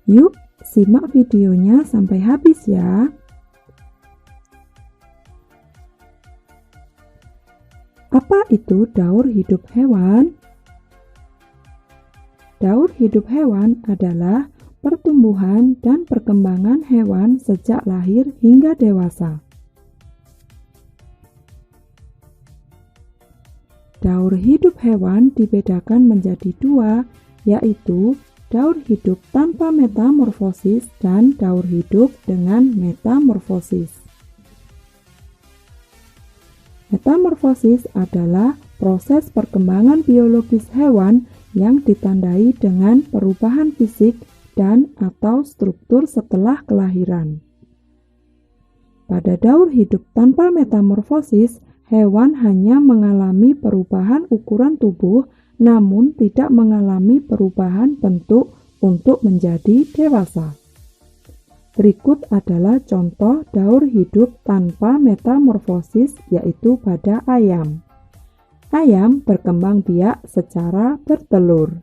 Yuk, simak videonya sampai habis ya. Apa itu daur hidup hewan? Daur hidup hewan adalah pertumbuhan dan perkembangan hewan sejak lahir hingga dewasa. Daur hidup hewan dibedakan menjadi dua, yaitu daur hidup tanpa metamorfosis dan daur hidup dengan metamorfosis. Metamorfosis adalah proses perkembangan biologis hewan yang ditandai dengan perubahan fisik dan atau struktur setelah kelahiran. Pada daur hidup tanpa metamorfosis, hewan hanya mengalami perubahan ukuran tubuh, namun tidak mengalami perubahan bentuk untuk menjadi dewasa. Berikut adalah contoh daur hidup tanpa metamorfosis, yaitu pada ayam. Ayam berkembang biak secara bertelur.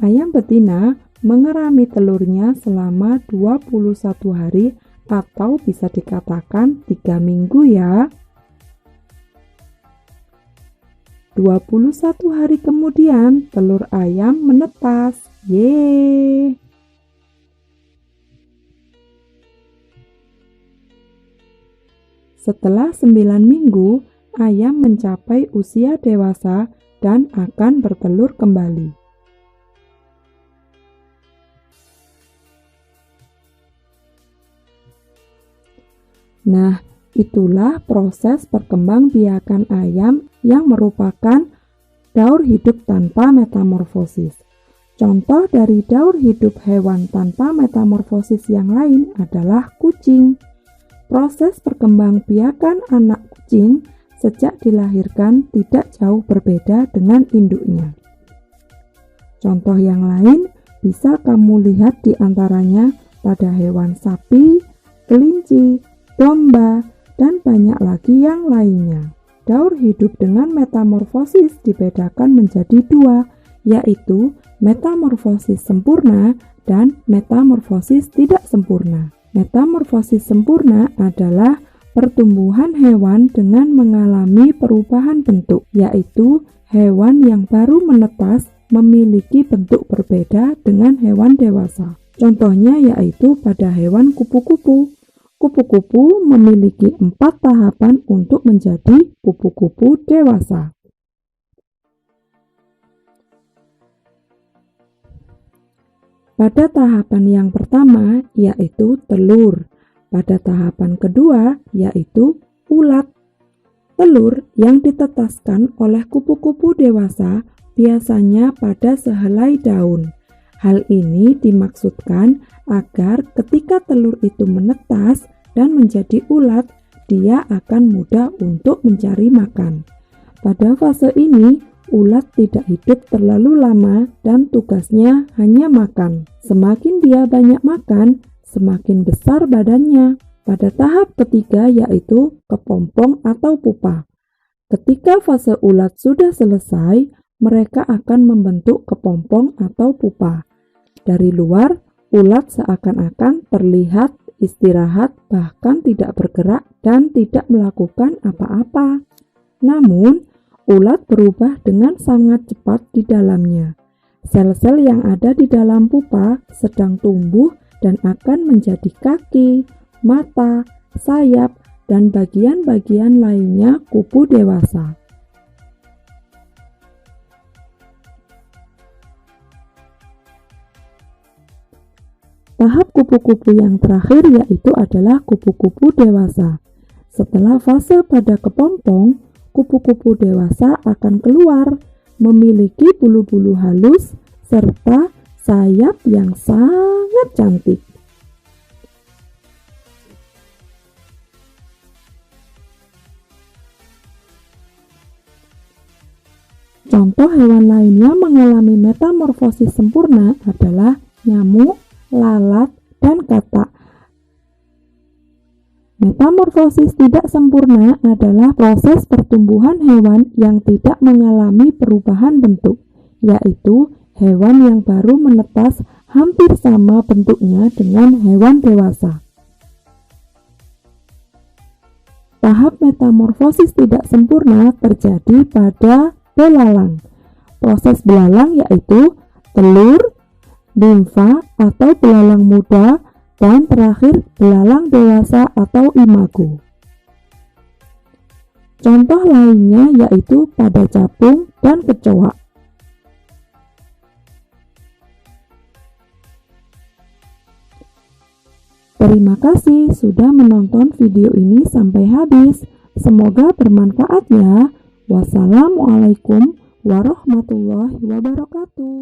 Ayam betina mengerami telurnya selama 21 hari atau bisa dikatakan 3 minggu ya. 21 hari kemudian telur ayam menetas. Yeay! Setelah 9 minggu, ayam mencapai usia dewasa dan akan bertelur kembali. Nah, itulah proses perkembangbiakan ayam yang merupakan daur hidup tanpa metamorfosis. Contoh dari daur hidup hewan tanpa metamorfosis yang lain adalah kucing. Proses perkembangbiakan anak kucing sejak dilahirkan tidak jauh berbeda dengan induknya. Contoh yang lain bisa kamu lihat di antaranya pada hewan sapi, kelinci, domba, dan banyak lagi yang lainnya. Daur hidup dengan metamorfosis dibedakan menjadi dua, yaitu metamorfosis sempurna dan metamorfosis tidak sempurna. Metamorfosis sempurna adalah pertumbuhan hewan dengan mengalami perubahan bentuk, yaitu hewan yang baru menetas memiliki bentuk berbeda dengan hewan dewasa. Contohnya yaitu pada hewan kupu-kupu. Kupu-kupu memiliki 4 tahapan untuk menjadi kupu-kupu dewasa. Pada tahapan yang pertama yaitu telur, pada tahapan kedua yaitu ulat. Telur yang ditetaskan oleh kupu-kupu dewasa biasanya pada sehelai daun. Hal ini dimaksudkan agar ketika telur itu menetas dan menjadi ulat, dia akan mudah untuk mencari makan. Pada fase ini, ulat tidak hidup terlalu lama dan tugasnya hanya makan. Semakin dia banyak makan, semakin besar badannya. Pada tahap ketiga yaitu kepompong atau pupa. Ketika fase ulat sudah selesai, mereka akan membentuk kepompong atau pupa. Dari luar, ulat seakan-akan terlihat istirahat, bahkan tidak bergerak dan tidak melakukan apa-apa. Namun, ulat berubah dengan sangat cepat di dalamnya. Sel-sel yang ada di dalam pupa sedang tumbuh dan akan menjadi kaki, mata, sayap, dan bagian-bagian lainnya kupu dewasa. Tahap kupu-kupu yang terakhir yaitu adalah kupu-kupu dewasa. Setelah fase pada kepompong, kupu-kupu dewasa akan keluar, memiliki bulu-bulu halus serta sayap yang sangat cantik. Contoh hewan lainnya mengalami metamorfosis sempurna adalah nyamuk, lalat, dan katak. Metamorfosis tidak sempurna adalah proses pertumbuhan hewan yang tidak mengalami perubahan bentuk, yaitu hewan yang baru menetas hampir sama bentuknya dengan hewan dewasa. Tahap metamorfosis tidak sempurna terjadi pada belalang. Proses belalang yaitu telur, nimfa atau belalang muda, dan terakhir belalang dewasa atau imago. Contoh lainnya yaitu pada capung dan kecoa. Terima kasih sudah menonton video ini sampai habis. Semoga bermanfaat ya. Wassalamualaikum warahmatullahi wabarakatuh.